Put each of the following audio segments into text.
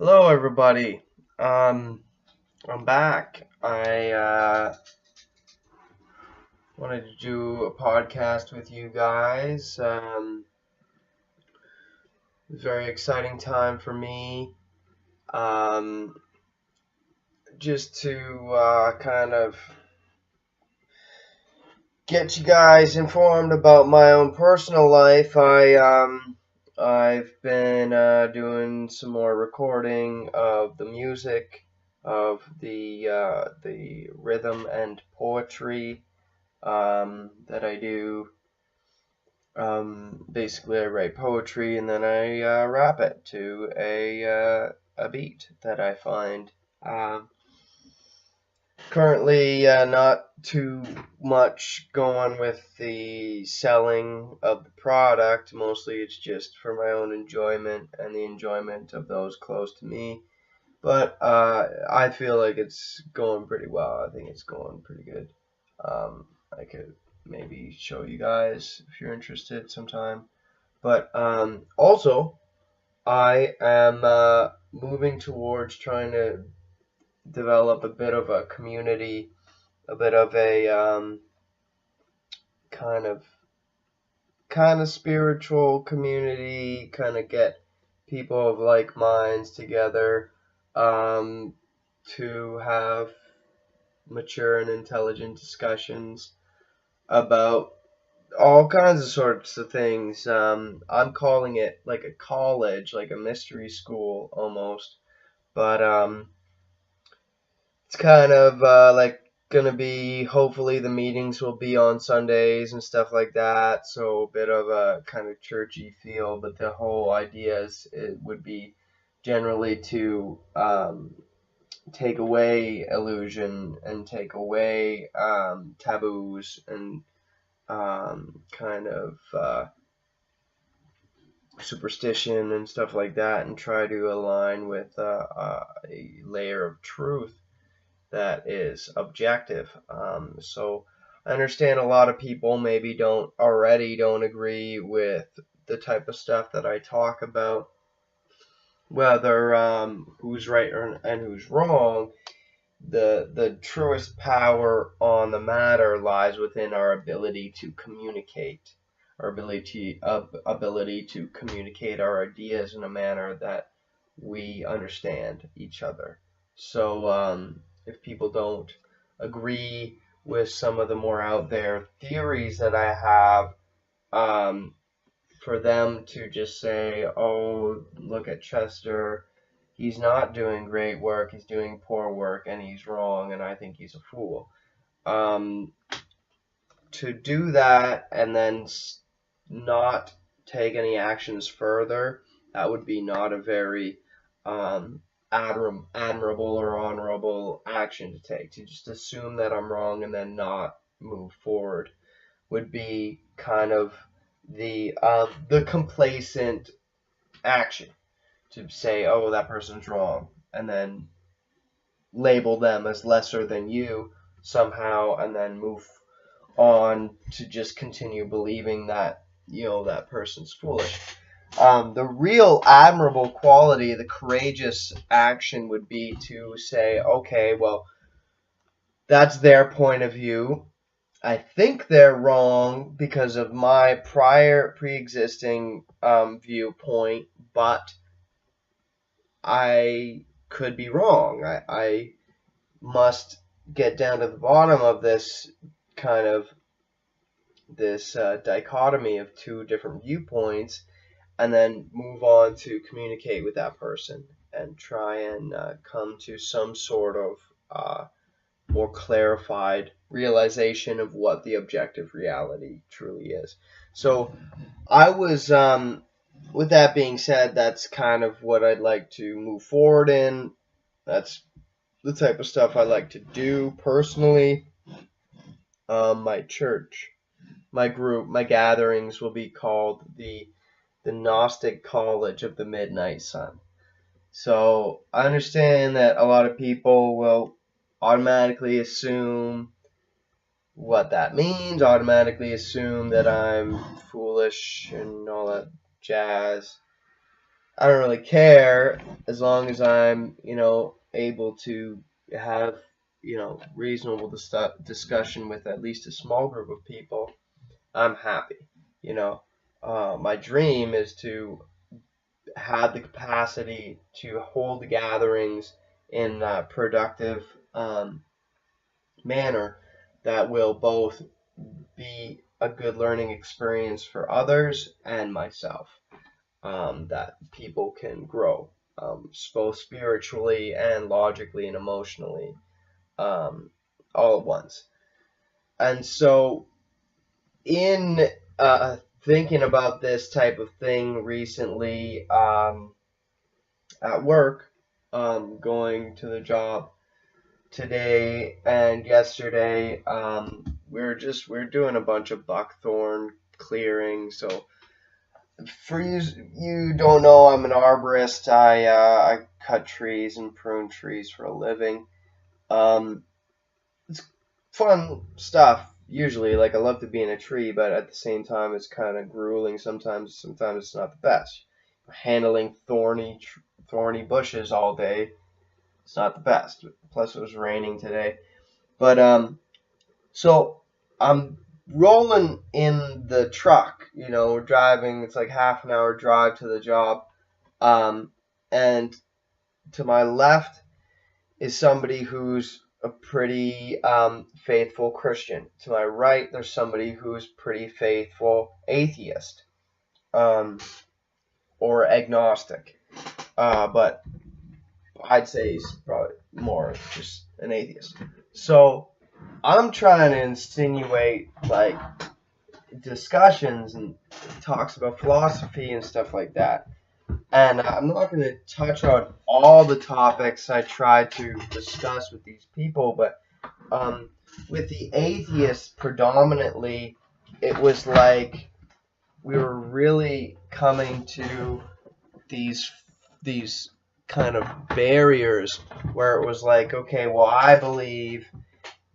Hello, everybody. I'm back. I wanted to do a podcast with you guys. It was a very exciting time for me. Um, just to kind of get you guys informed about my own personal life. I've been doing some more recording of the music, of the rhythm and poetry that I do. Basically, I write poetry and then I rap it to a beat that I find. Um, Currently, not too much going with the selling of the product. Mostly, it's just for my own enjoyment and the enjoyment of those close to me. But I feel like it's going pretty well. I think it's going pretty good. I could maybe show you guys if you're interested sometime. But also, I am moving towards trying to develop a bit of a community, a bit of a kind of spiritual community, kind of get people of like minds together to have mature and intelligent discussions about all kinds of sorts of things. I'm calling it like a college, like a mystery school almost, but it's kind of like gonna be, hopefully the meetings will be on Sundays and stuff like that, so a bit of a kind of churchy feel, but the whole idea is it would be generally to take away illusion and take away taboos and kind of superstition and stuff like that, and try to align with a layer of truth that is objective. So I understand a lot of people maybe don't agree with the type of stuff that I talk about, whether who's right and who's wrong. The truest power on the matter lies within our ability to communicate, our ability to communicate our ideas in a manner that we understand each other. So if people don't agree with some of the more out there theories that I have, for them to just say, "Oh, look at Chester. He's not doing great work. He's doing poor work, and he's wrong, and I think he's a fool." Um, to do that and then not take any actions further, that would be not a very admirable or honorable action to take. To just assume that I'm wrong and then not move forward would be kind of the complacent action, to say, "Oh, that person's wrong," and then label them as lesser than you somehow, and then move on to just continue believing that that person's foolish. The real admirable quality, the courageous action, would be to say, "Okay, well, that's their point of view. I think they're wrong because of my prior pre-existing viewpoint, but I could be wrong. I must get down to the bottom of this kind of dichotomy of two different viewpoints, and then move on to communicate with that person and try and come to some sort of more clarified realization of what the objective reality truly is." So I was, with that being said, that's kind of what I'd like to move forward in. That's the type of stuff I like to do personally. My church, my group, my gatherings will be called the Gnostic College of the Midnight Sun. So I understand that a lot of people will automatically assume what that means, automatically assume that I'm foolish and all that jazz. I don't really care as long as I'm, able to have, reasonable discussion with at least a small group of people. I'm happy. You know, my dream is to have the capacity to hold gatherings in a productive manner that will both be a good learning experience for others and myself. That people can grow, both spiritually and logically and emotionally, um, all at once. And so, in thinking about this type of thing recently, at work, going to the job today and yesterday, we're doing a bunch of buckthorn clearing. So for you don't know, I'm an arborist. I cut trees and prune trees for a living. Um, it's fun stuff usually. Like I love to be in a tree, but at the same time, it's kind of grueling. Sometimes it's not the best. Handling thorny bushes all day, it's not the best. Plus, it was raining today. But so I'm rolling in the truck. Driving. It's like half an hour drive to the job. And to my left is somebody who's a pretty faithful Christian. To my right, there's somebody who's pretty faithful atheist, um, or agnostic. But I'd say he's probably more just an atheist. So I'm trying to insinuate like discussions and talks about philosophy and stuff like that. And I'm not going to touch on all the topics I tried to discuss with these people, but with the atheists predominantly, it was like we were really coming to these kind of barriers where it was like, okay, well, I believe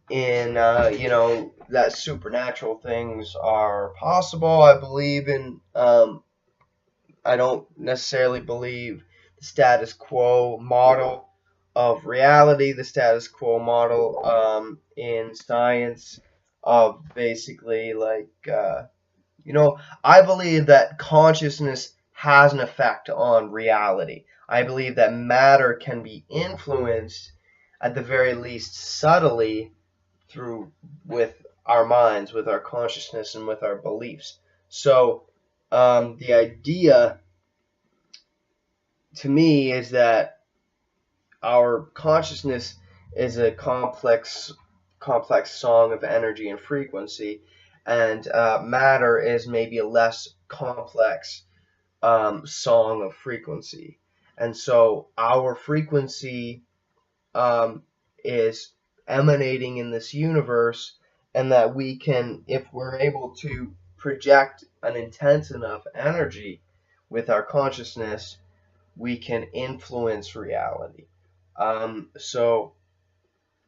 in that supernatural things are possible. I believe in I don't necessarily believe the status quo model of reality, the status quo model in science of basically like, I believe that consciousness has an effect on reality. I believe that matter can be influenced, at the very least subtly, through with our minds, with our consciousness, and with our beliefs. So the idea to me is that our consciousness is a complex song of energy and frequency, and matter is maybe a less complex song of frequency. And so our frequency is emanating in this universe, and that we can, if we're able to project an intense enough energy with our consciousness, we can influence reality. So,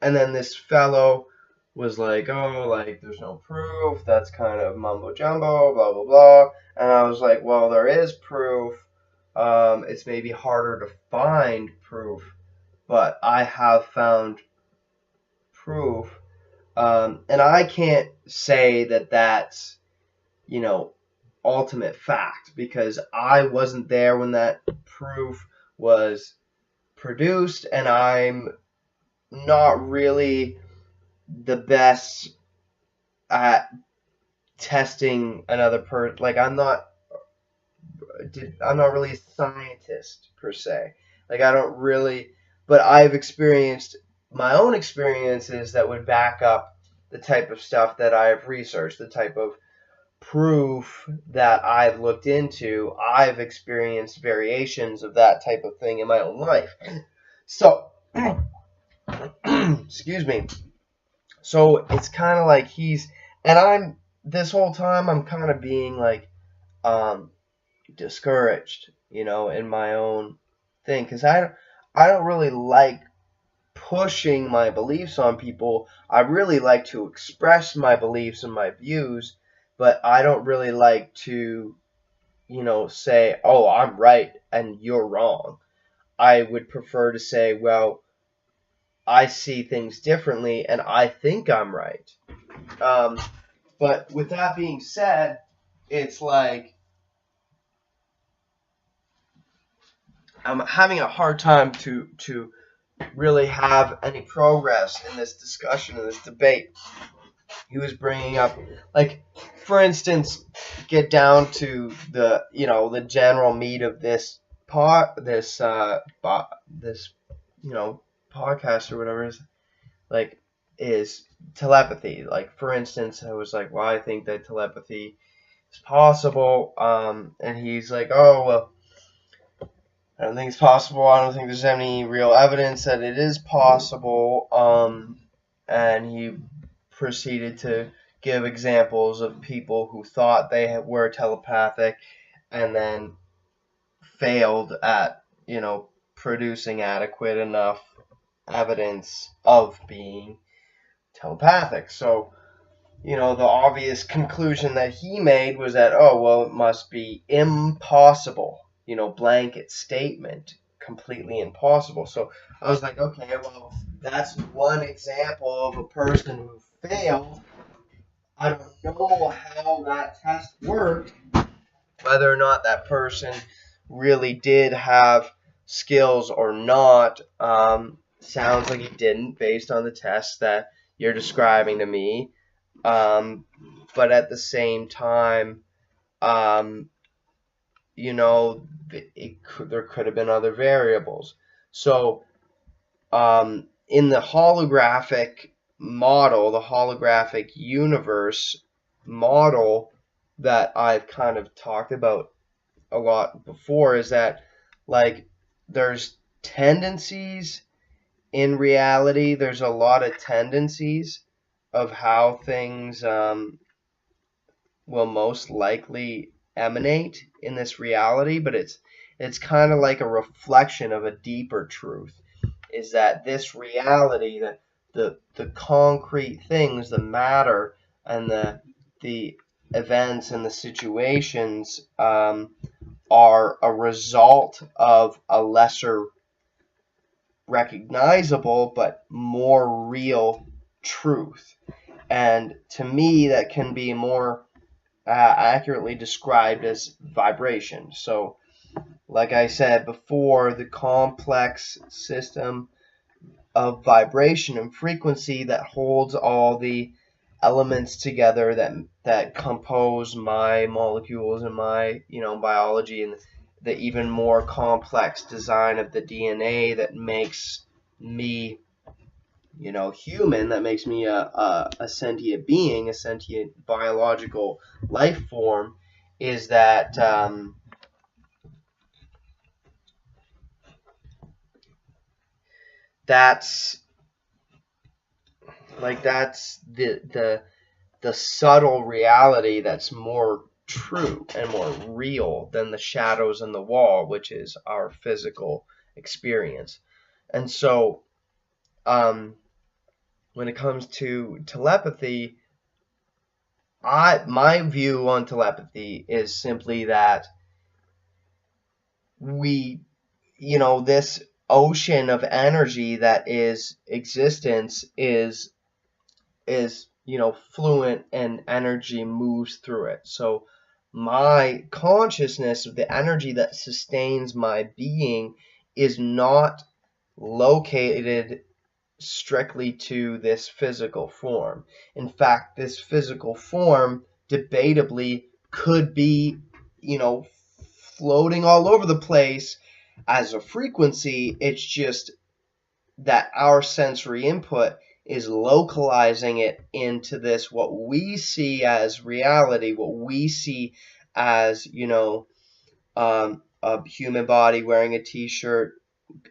and then this fellow was like, oh, like, there's no proof, that's kind of mumbo jumbo, blah, blah, blah. And I was like, well, there is proof. It's maybe harder to find proof, but I have found proof. And I can't say that that's, ultimate fact, because I wasn't there when that proof was produced, and I'm not really the best at testing another person. Like I'm not really a scientist per se. Like I don't really, but I've experienced my own experiences that would back up the type of stuff that I've researched, the type of proof that I've looked into. I've experienced variations of that type of thing in my own life. So, excuse me. So it's kind of like this whole time I'm kind of being like discouraged, in my own thing, because I don't really like pushing my beliefs on people. I really like to express my beliefs and my views, but I don't really like to, say, oh, I'm right and you're wrong. I would prefer to say, well, I see things differently and I think I'm right. But with that being said, it's like I'm having a hard time to really have any progress in this discussion, in this debate. He was bringing up, like, for instance, get down to the the general meat of this this podcast or whatever is like is telepathy. Like, for instance, I was like, well, I think that telepathy is possible, and he's like, oh well, I don't think it's possible. I don't think there's any real evidence that it is possible. And he proceeded to give examples of people who thought they were telepathic and then failed at, producing adequate enough evidence of being telepathic. So, the obvious conclusion that he made was that, oh, well, it must be impossible, blanket statement, completely impossible. So I was like, okay, well, that's one example of a person who failed. I don't know how that test worked, whether or not that person really did have skills or not. Sounds like he didn't, based on the test that you're describing to me. But at the same time, there could have been other variables. So, in the holographic model, the holographic universe model that I've kind of talked about a lot before, is that, like, there's tendencies in reality. There's a lot of tendencies of how things will most likely emanate in this reality, but it's kind of like a reflection of a deeper truth, is that this reality, that the concrete things, the matter, and the events and the situations are a result of a lesser recognizable but more real truth. And to me, that can be more accurately described as vibration. So, like I said before, the complex system of vibration and frequency that holds all the elements together that compose my molecules and my biology, and the even more complex design of the DNA that makes me human, that makes me a sentient being, a sentient biological life form, is that that's the subtle reality that's more true and more real than the shadows on the wall, which is our physical experience. And so, when it comes to telepathy, my view on telepathy is simply that we, this ocean of energy that is existence is fluent, and energy moves through it. So my consciousness, the energy that sustains my being, is not located strictly to this physical form. In fact, this physical form debatably could be, floating all over the place as a frequency. It's just that our sensory input is localizing it into this, what we see as reality, what we see as, a human body wearing a t-shirt,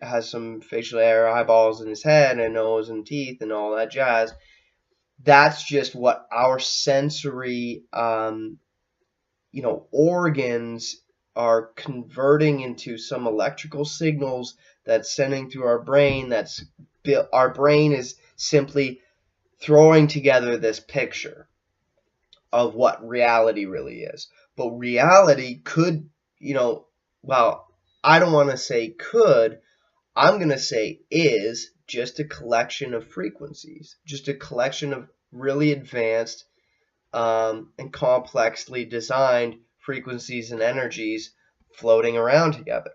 has some facial hair, eyeballs in his head, and nose and teeth and all that jazz. That's just what our sensory organs are converting into some electrical signals that's sending through our brain. Our brain is simply throwing together this picture of what reality really is. But reality could, I don't want to say could, I'm going to say is just a collection of frequencies, just a collection of really advanced and complexly designed frequencies and energies floating around together,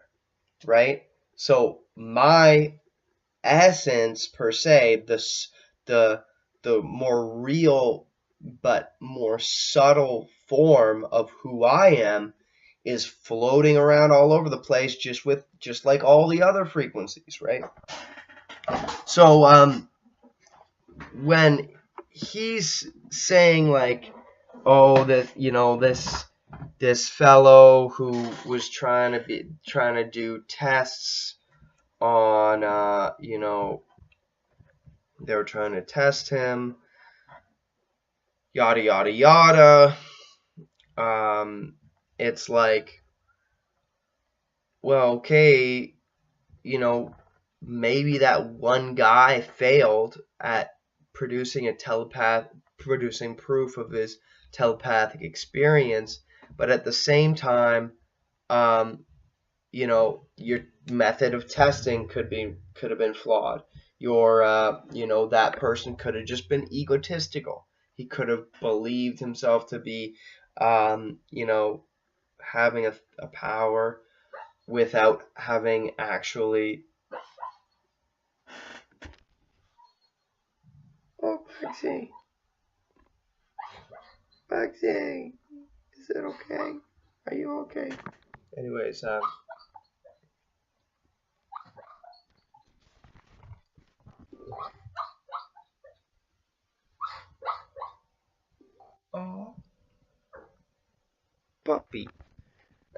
right? So my essence per se, the the more real but more subtle form of who I am is floating around all over the place, just like all the other frequencies, right? So when he's saying like, oh, that this fellow who was trying to do tests on they were trying to test him, yada yada yada. It's like, well, okay, maybe that one guy failed at producing proof of his telepathic experience, but at the same time, um, your method of testing could have been flawed. That person could have just been egotistical. He could have believed himself to be, having a power without having actually. Oh, Maxie, is it okay? Are you okay? Anyways, oh, puppy.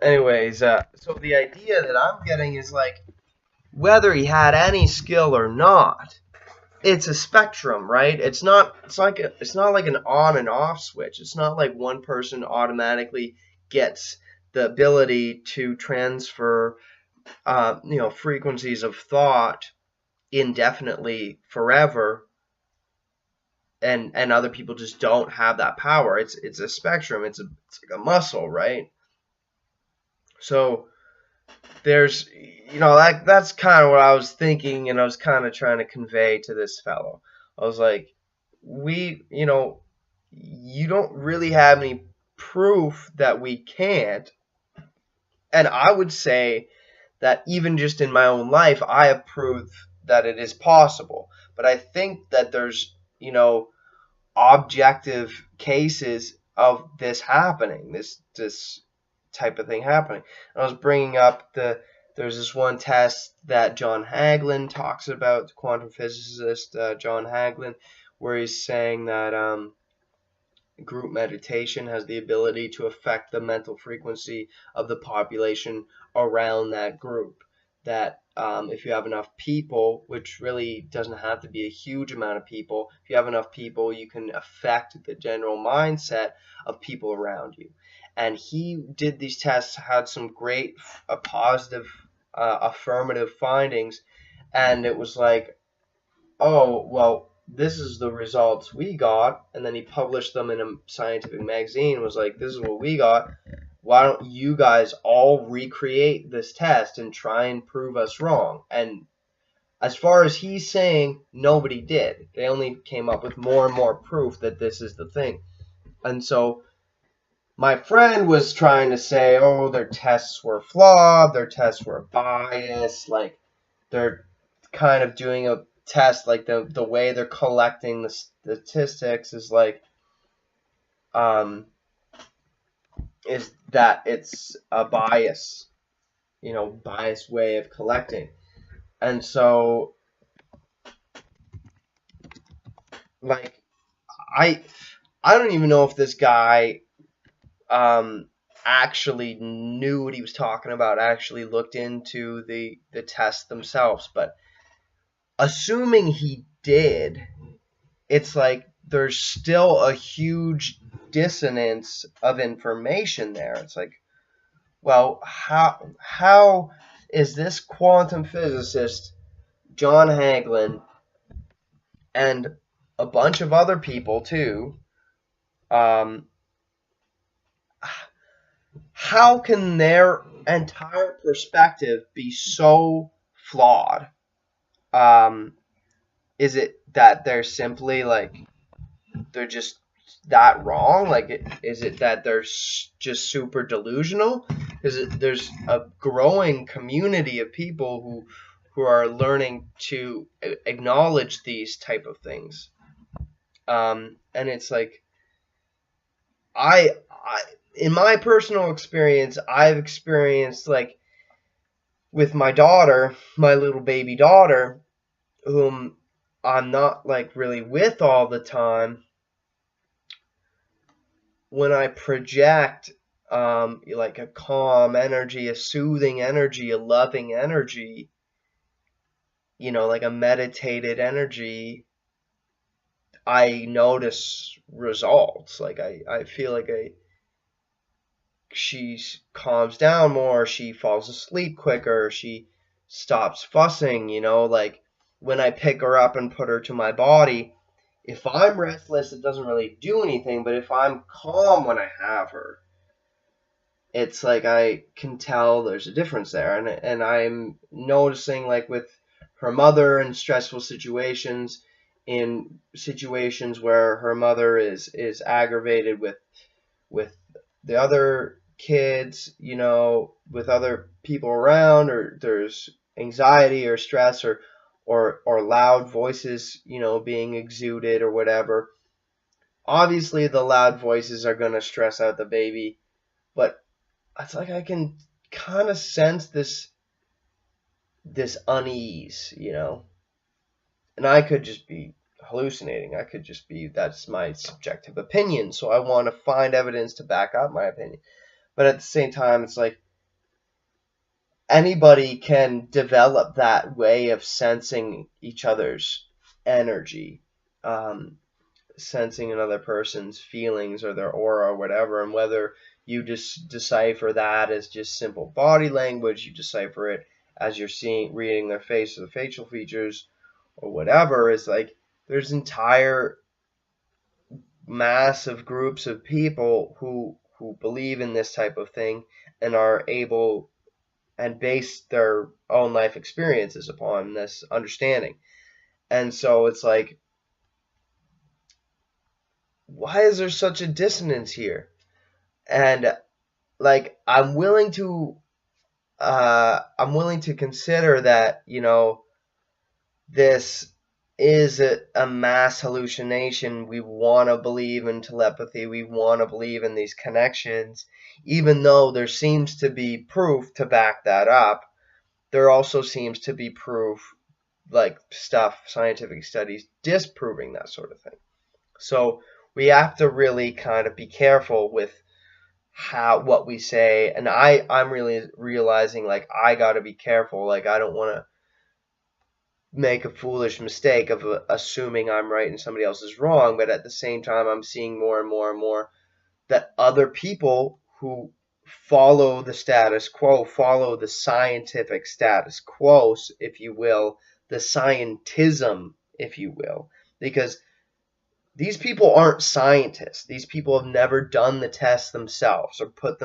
Anyways, so the idea that I'm getting is like, whether he had any skill or not, it's a spectrum, right? It's not like an on and off switch. It's not like one person automatically gets the ability to transfer frequencies of thought indefinitely forever, and other people just don't have that power. It's a spectrum. It's like a muscle, right? So there's that's kind of what I was thinking, and I was kind of trying to convey to this fellow. I was like, you don't really have any proof that we can't, and I would say that even just in my own life, I have proof that it is possible. But I think that there's objective cases of this happening, this type of thing happening. And I was bringing up there's this one test that John Hagelin talks about, the quantum physicist John Hagelin, where he's saying that group meditation has the ability to affect the mental frequency of the population around that group. That if you have enough people, which really doesn't have to be a huge amount of people, if you have enough people, you can affect the general mindset of people around you. And he did these tests, had some great positive affirmative findings, and it was like, oh, well, this is the results we got. And then he published them in a scientific magazine, was like, this is what we got. Why don't you guys all recreate this test and try and prove us wrong? And as far as he's saying, nobody did. They only came up with more and more proof that this is the thing. And so my friend was trying to say, oh, their tests were flawed, their tests were biased, like they're kind of doing a test, like the way they're collecting the statistics is like, is that it's a biased way of collecting. And so, like, I don't even know if this guy actually knew what he was talking about, actually looked into the tests themselves, but assuming he did, it's like there's still a huge dissonance of information there. It's like, well, how is this quantum physicist John Hagelin and a bunch of other people too, how can their entire perspective be so flawed? Is it that they're simply like they're just that wrong? Like, is it that they're just super delusional? Because there's a growing community of people who are learning to acknowledge these type of things. And it's like I in my personal experience, I've experienced like with my daughter, my little baby daughter, whom I'm not like really with all the time. When I project like a calm energy, a soothing energy, a loving energy, like a meditated energy, I notice results. Like I feel like she calms down more, she falls asleep quicker, she stops fussing, like when I pick her up and put her to my body, if I'm restless, it doesn't really do anything, but if I'm calm when I have her, it's like I can tell there's a difference there. And I'm noticing, like with her mother in stressful situations, in situations where her mother is aggravated with the other kids, with other people around, or there's anxiety or stress or loud voices, being exuded or whatever. Obviously, the loud voices are going to stress out the baby, but it's like I can kind of sense this unease, and I could just be hallucinating. I could just be, that's my subjective opinion. So I want to find evidence to back up my opinion. But at the same time, it's like anybody can develop that way of sensing each other's energy, sensing another person's feelings or their aura or whatever, and whether you just decipher that as just simple body language, you decipher it as you're reading their face or the facial features or whatever, is like there's entire massive groups of people who believe in this type of thing and are able and base their own life experiences upon this understanding. And so it's like, why is there such a dissonance here? And like I'm willing to consider that, this is a mass hallucination. We want to believe in telepathy. We want to believe in these connections. Even though there seems to be proof to back that up, there also seems to be proof, like scientific studies disproving that sort of thing. So we have to really kind of be careful with what we say. And I'm really realizing, like, I got to be careful. Like, I don't want to make a foolish mistake of assuming I'm right and somebody else is wrong, but at the same time I'm seeing more and more and more that other people who follow the status quo, follow the scientific status quo, if you will, the scientism, if you will, because these people aren't scientists. These people have never done the test themselves or put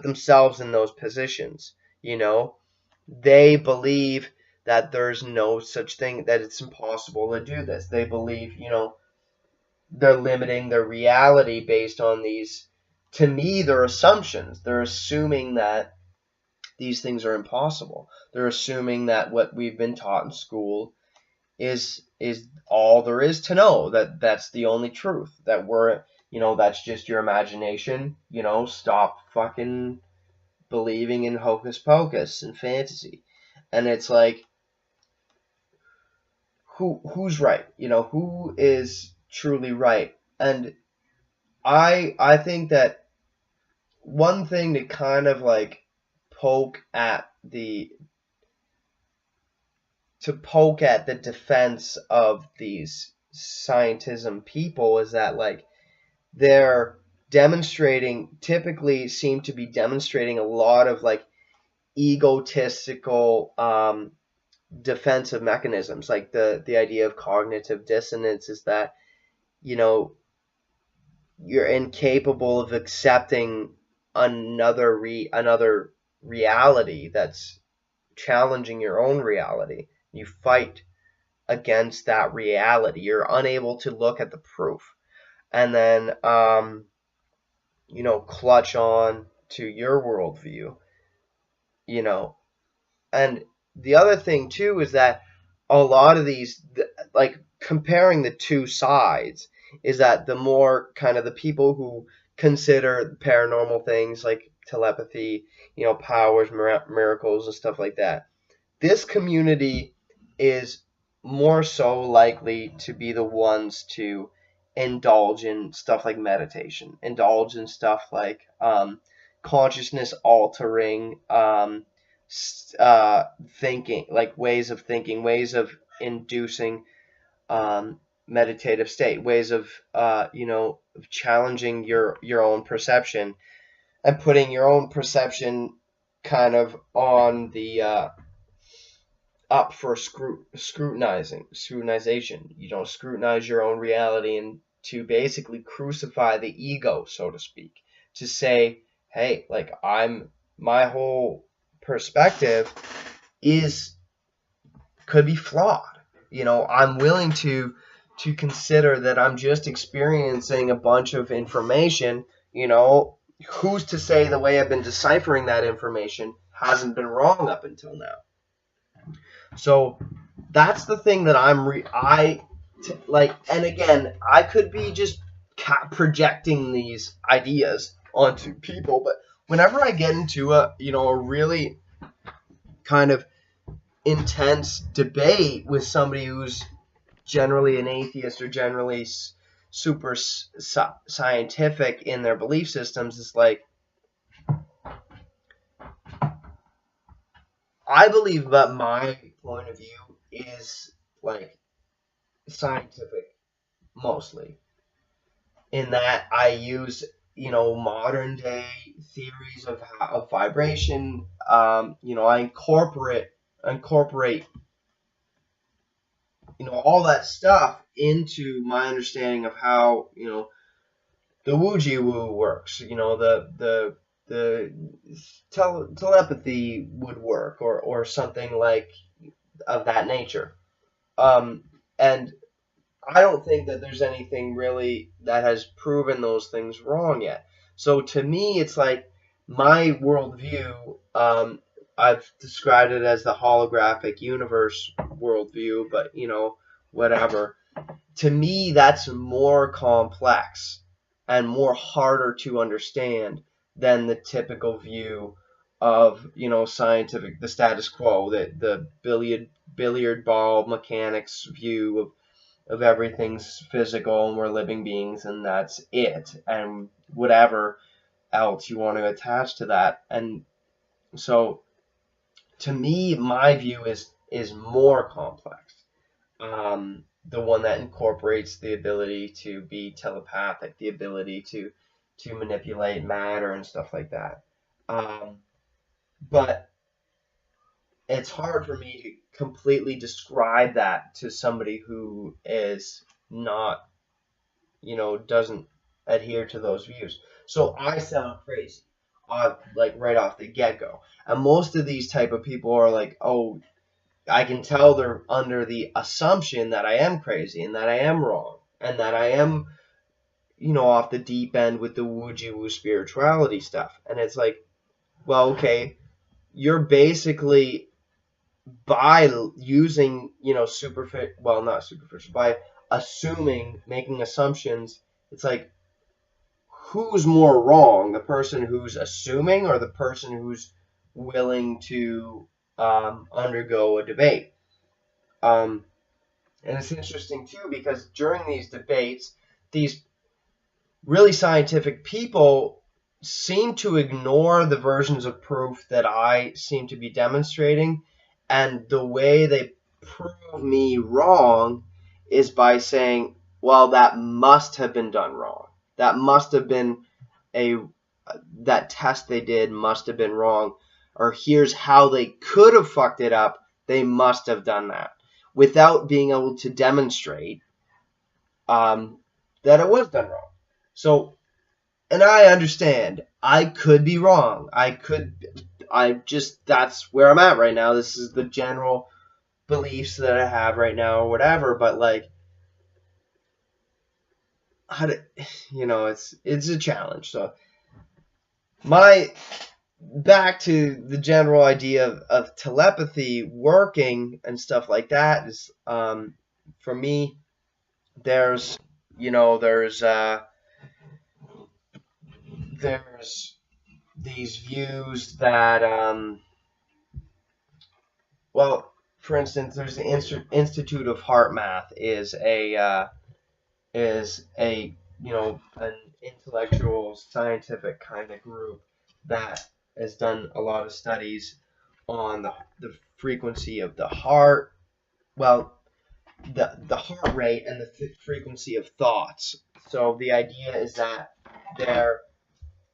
themselves in those positions, They believe that there's no such thing, that it's impossible to do this. They believe, they're limiting their reality based on these, to me, they're assumptions. They're assuming that these things are impossible. They're assuming that what we've been taught in school is all there is to know, that's the only truth, that we're, that's just your imagination, stop fucking believing in hocus pocus and fantasy. And it's like, who's right? Who is truly right? And I think that one thing to kind of like poke at the defense of these scientism people is that, like, they're typically seem to be demonstrating a lot of like egotistical defensive mechanisms. Like the idea of cognitive dissonance is that, you're incapable of accepting another reality that's challenging your own reality. You fight against that reality. You're unable to look at the proof, and then clutch on to your worldview. And the other thing too is that a lot of these, like comparing the two sides, is that the more kind of the people who consider paranormal things like telepathy, powers, miracles, and stuff like that, this community is more so likely to be the ones to indulge in stuff like meditation, indulge in stuff like consciousness altering thinking, like ways of thinking, ways of inducing meditative state, ways of challenging your own perception and putting your own perception kind of on the up for scrutinization. Scrutinize your own reality and to basically crucify the ego, so to speak, to say, hey, like my whole perspective could be flawed. I'm willing to consider that I'm just experiencing a bunch of information. Who's to say the way I've been deciphering that information hasn't been wrong up until now? So that's the thing that and again, I could be just projecting these ideas onto people, but whenever I get into a really kind of intense debate with somebody who's generally an atheist or generally super scientific in their belief systems, it's like, I believe that my point of view is like scientific mostly, in that I use modern day theories of vibration. I incorporate all that stuff into my understanding of how the Ouija woo works. The telepathy would work, or something like of that nature. And I don't think that there's anything really that has proven those things wrong yet. So to me, it's like my worldview, I've described it as the holographic universe worldview, but whatever. To me, that's more complex and more harder to understand than the typical view of scientific, the status quo, the billiard ball mechanics view of everything's physical and we're living beings and that's it, and whatever else you want to attach to that. And so to me, my view is more complex, the one that incorporates the ability to be telepathic, the ability to manipulate matter and stuff like that. But it's hard for me to completely describe that to somebody who is not, doesn't adhere to those views. So I sound crazy, like right off the get-go. And most of these type of people are like, oh, I can tell they're under the assumption that I am crazy and that I am wrong and that I am, off the deep end with the Ouija-woo spirituality stuff. And it's like, well, okay, you're basically, by using, not superficial, by making assumptions, it's like, who's more wrong, the person who's assuming or the person who's willing to undergo a debate? And it's interesting too, because during these debates, these really scientific people seem to ignore the versions of proof that I seem to be demonstrating, and the way they prove me wrong is by saying, well, that must have been done wrong. That must have been that test they did must have been wrong, or here's how they could have fucked it up. They must have done that, without being able to demonstrate that it was done wrong. So, and I understand, I could be wrong. That's where I'm at right now. This is the general beliefs that I have right now or whatever, but like, how to, it's a challenge. So back to the general idea of telepathy working and stuff like that is, for me, there's, there's these views that, well, for instance, there's the Institute of Heart Math is an intellectual scientific kind of group that has done a lot of studies on the frequency of the heart, well, the heart rate and the frequency of thoughts. So the idea is that they're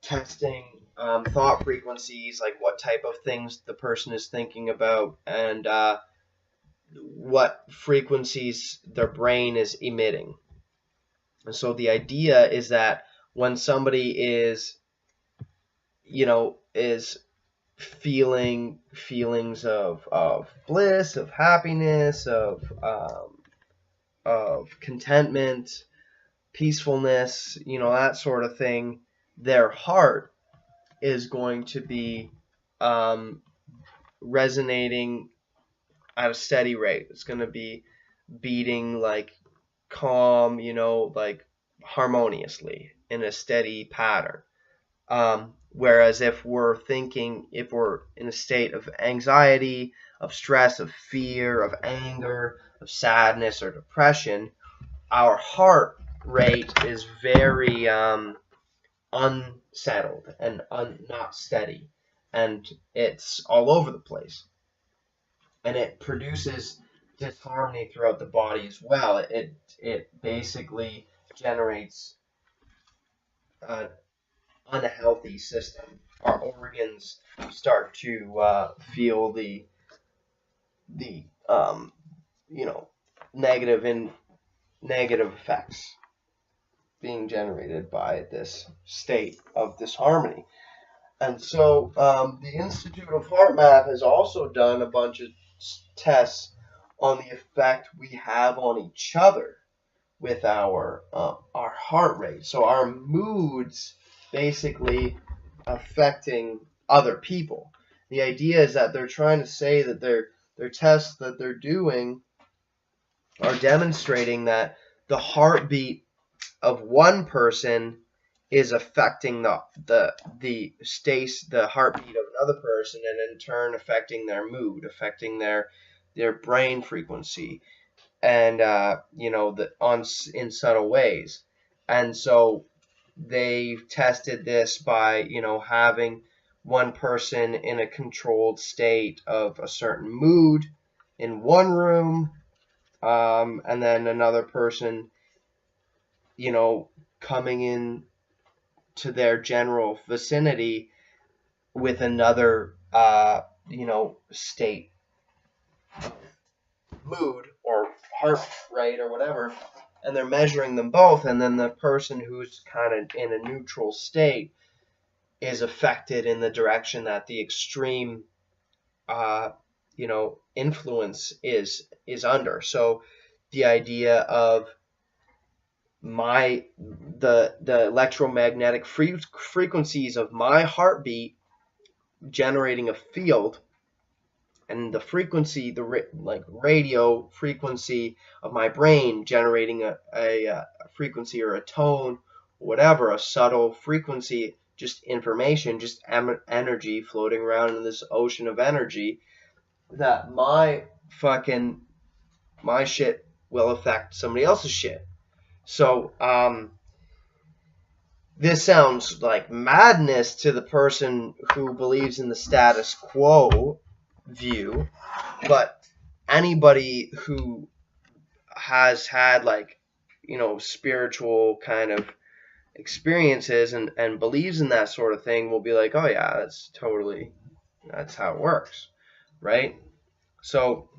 testing thought frequencies, like what type of things the person is thinking about, and what frequencies their brain is emitting. And so the idea is that when somebody is feeling feelings of bliss, of happiness, of contentment, peacefulness, that sort of thing, their heart is going to be resonating at a steady rate. It's going to be beating like calm, like harmoniously in a steady pattern. Whereas if we're in a state of anxiety, of stress, of fear, of anger, of sadness or depression, our heart rate is very unsettled and not steady, and it's all over the place, and it produces disharmony throughout the body as well. It basically generates an unhealthy system. Our organs start to feel the negative effects being generated by this state of disharmony. And so the Institute of Heart Math has also done a bunch of tests on the effect we have on each other with our heart rate. So our moods basically affecting other people. The idea is that they're trying to say that their tests that they're doing are demonstrating that the heartbeat of one person is affecting the heartbeat of another person, and in turn affecting their mood, affecting their brain frequency, and in subtle ways. And so they've tested this by having one person in a controlled state of a certain mood in one room, and then another person coming in to their general vicinity with another state, mood or heart rate or whatever, and they're measuring them both, and then the person who's kind of in a neutral state is affected in the direction that the extreme influence is under. So the idea of the electromagnetic frequencies of my heartbeat generating a field, and the frequency, like radio frequency of my brain generating a frequency or a tone, whatever, a subtle frequency, just information, just energy floating around in this ocean of energy, that my shit will affect somebody else's shit. So this sounds like madness to the person who believes in the status quo view, but anybody who has had spiritual kind of experiences and believes in that sort of thing will be like, oh yeah, that's how it works, right? So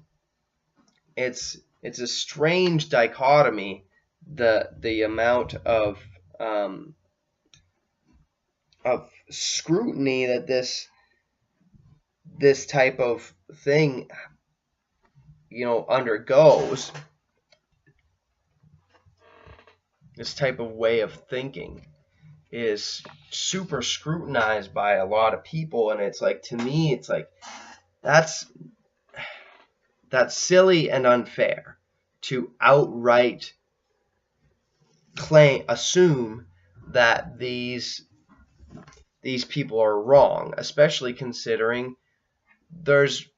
it's a strange dichotomy, the amount of scrutiny that this type of thing, undergoes, this type of way of thinking is super scrutinized by a lot of people. And it's like, to me, it's like, that's silly and unfair to outright assume that these people are wrong, especially considering there's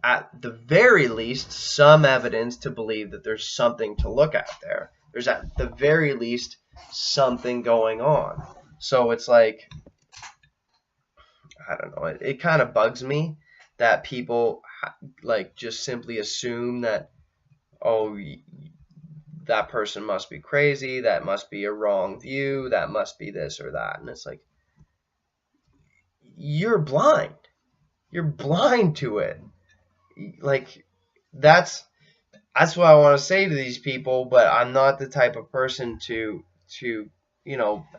at the very least some evidence to believe that there's something to look at there. There's at the very least something going on. So it's like, I don't know, it kind of bugs me that people like just simply assume that, oh, that person must be crazy, that must be a wrong view, that must be this or that. And it's like, you're blind to it. Like, that's what I want to say to these people, but I'm not the type of person to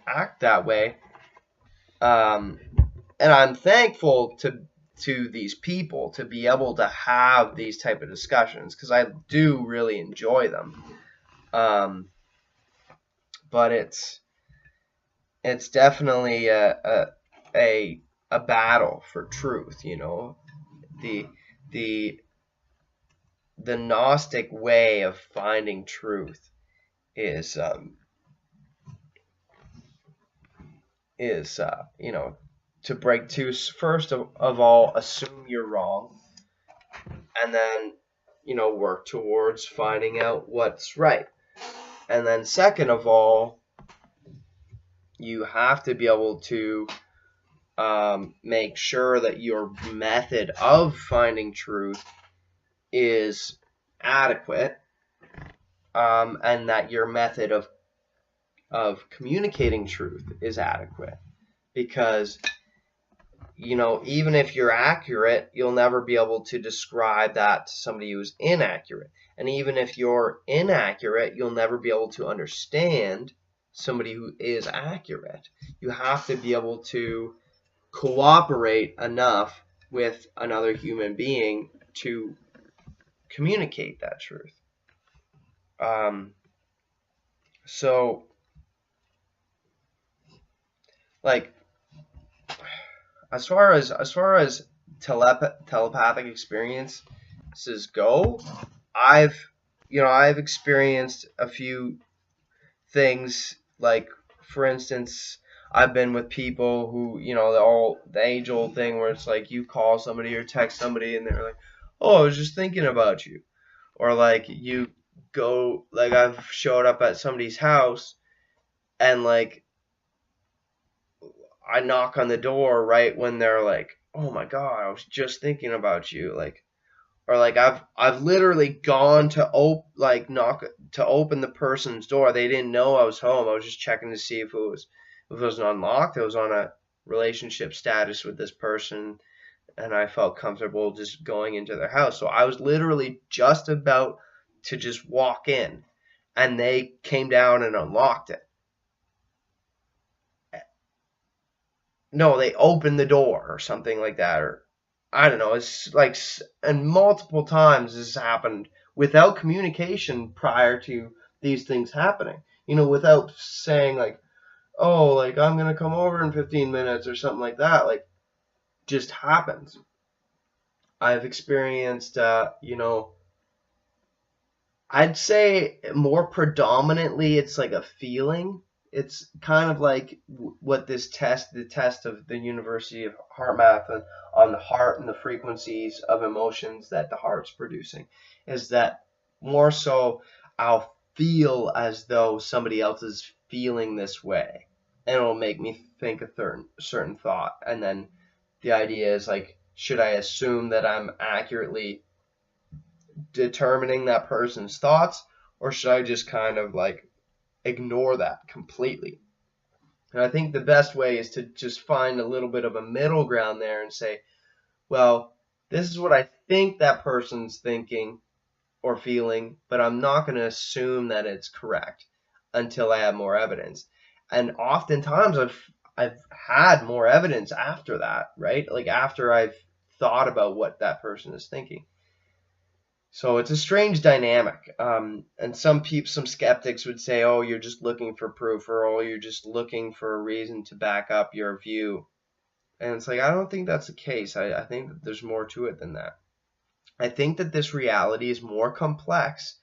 act that way. And I'm thankful to these people to be able to have these type of discussions, because I do really enjoy them. But it's definitely a battle for truth. The Gnostic way of finding truth is to break to, first of all, assume you're wrong, and then work towards finding out what's right. And then second of all, you have to be able to make sure that your method of finding truth is adequate, and that your method of communicating truth is adequate. Because even if you're accurate, you'll never be able to describe that to somebody who's inaccurate. And even if you're inaccurate, you'll never be able to understand somebody who is accurate. You have to be able to cooperate enough with another human being to communicate that truth. So, like, as far as telepathic experiences go, I've experienced a few things. Like, for instance, I've been with people who, the age-old thing where it's like you call somebody or text somebody and they're like, oh, I was just thinking about you. Or like you go, like I've showed up at somebody's house and like I knock on the door right when they're like, oh my God, I was just thinking about you. Like, or like I've literally gone to open the person's door. They didn't know I was home. I was just checking to see if it was unlocked. It was on a relationship status with this person, and I felt comfortable just going into their house. So I was literally just about to just walk in, and they came down and unlocked it. No, they opened the door or something like that, or I don't know. It's like, and multiple times this has happened without communication prior to these things happening. Without saying like, oh, like I'm gonna come over in 15 minutes or something like that. Like, just happens. I've experienced, I'd say more predominantly it's like a feeling. It's kind of like what the test of the University of Heart Math on the heart and the frequencies of emotions that the heart's producing, is that more so I'll feel as though somebody else is feeling this way, and it'll make me think a certain thought. And then the idea is like, should I assume that I'm accurately determining that person's thoughts, or should I just kind of like ignore that completely? And I think the best way is to just find a little bit of a middle ground there and say, well, this is what I think that person's thinking or feeling, but I'm not going to assume that it's correct until I have more evidence. And oftentimes I've had more evidence after that, right? Like after I've thought about what that person is thinking. So it's a strange dynamic. And some skeptics would say, oh, you're just looking for proof, or oh, you're just looking for a reason to back up your view. And it's like, I don't think that's the case. I think that there's more to it than that. I think that this reality is more complex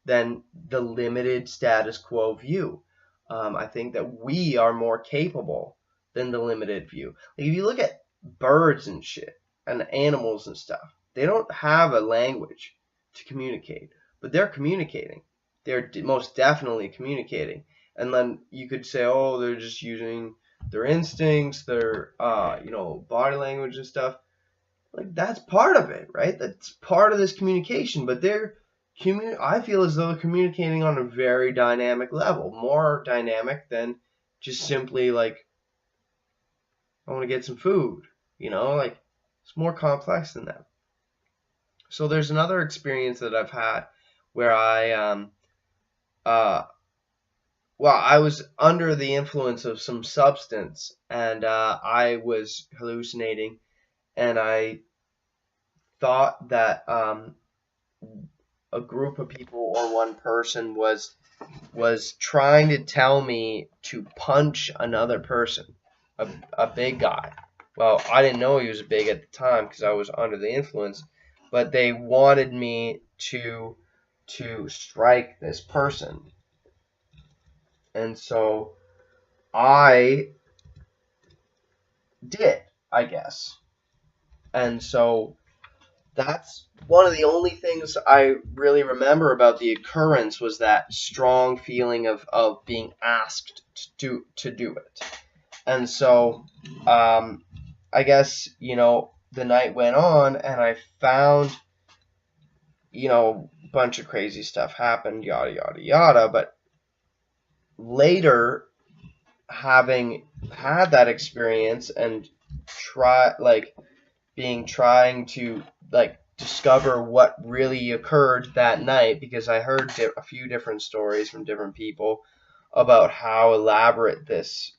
than the limited status quo view. I think that we are more capable than the limited view. Like if you look at birds and shit and animals and stuff, they don't have a language to communicate, but they're communicating. They're most definitely communicating. And then you could say, oh, they're just using their instincts, their body language and stuff. Like that's part of it, right? That's part of this communication, but I feel as though they're communicating on a very dynamic level, more dynamic than just simply like, I want to get some food, like it's more complex than that. So there's another experience that I've had where I was under the influence of some substance, and I was hallucinating, and I thought that a group of people or one person was trying to tell me to punch another person, a big guy. Well, I didn't know he was big at the time because I was under the influence, but they wanted me to strike this person. And so I did, I guess. And so that's one of the only things I really remember about the occurrence, was that strong feeling of being asked to do it. And so I guess, the night went on, and I found, a bunch of crazy stuff happened, yada, yada, yada. But later, having had that experience and trying to discover what really occurred that night, because I heard a few different stories from different people about how elaborate this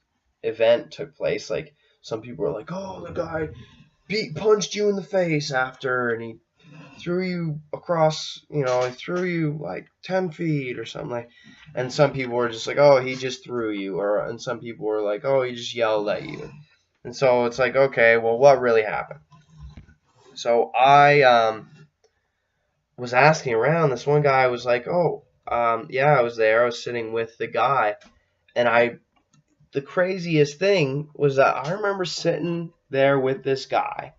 event took place. Like some people were like, oh, the guy punched you in the face after, and he threw you across, he threw you like 10 feet or something like. And some people were just like, oh, he just threw you, and some people were like, oh, he just yelled at you. And so it's like, okay, well, what really happened? So I was asking around. This one guy was like, oh, yeah, I was there. I was sitting with the guy. And the craziest thing was that I remember sitting there with this guy,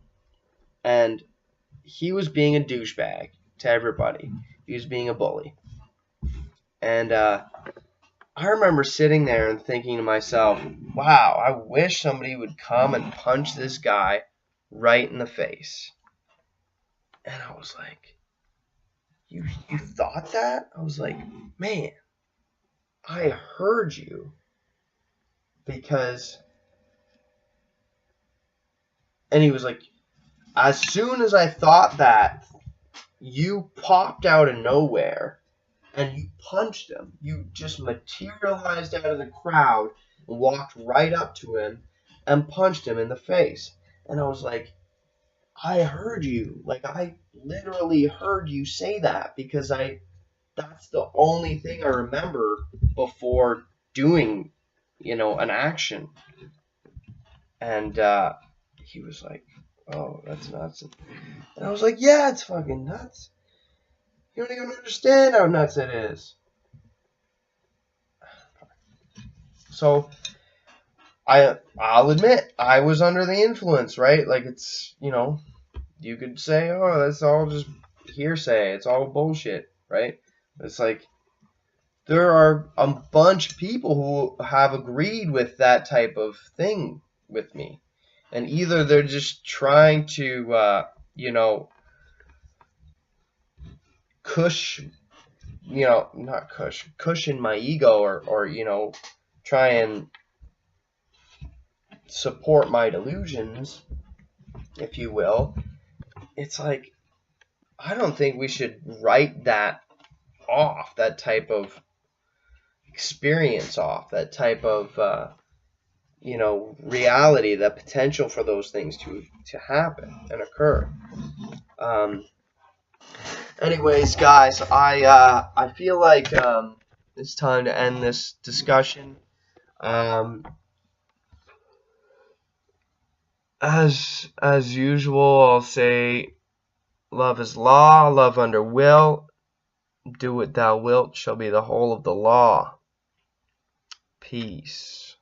and he was being a douchebag to everybody. He was being a bully. And I remember sitting there and thinking to myself, wow, I wish somebody would come and punch this guy right in the face. And I was like, you thought that? I was like, man, I heard you. And he was like, as soon as I thought that, you popped out of nowhere and you punched him. You just materialized out of the crowd and walked right up to him and punched him in the face. And I was like, I heard you. Like, I literally heard you say that, because that's the only thing I remember before doing, an action. And he was like, oh, that's nuts. And I was like, yeah, it's fucking nuts. You don't even understand how nuts it is. So I'll admit, I was under the influence, right? Like, it's, you could say, oh, that's all just hearsay. It's all bullshit, right? It's like, there are a bunch of people who have agreed with that type of thing with me. And either they're just trying to, cushion my ego, or try and support my delusions, if you will. It's like, I don't think we should write that off, that type of experience off, that type of reality, the potential for those things to happen and occur. Anyways, guys, I feel like it's time to end this discussion. As usual, I'll say, love is law, love under will. Do what thou wilt shall be the whole of the law. Peace.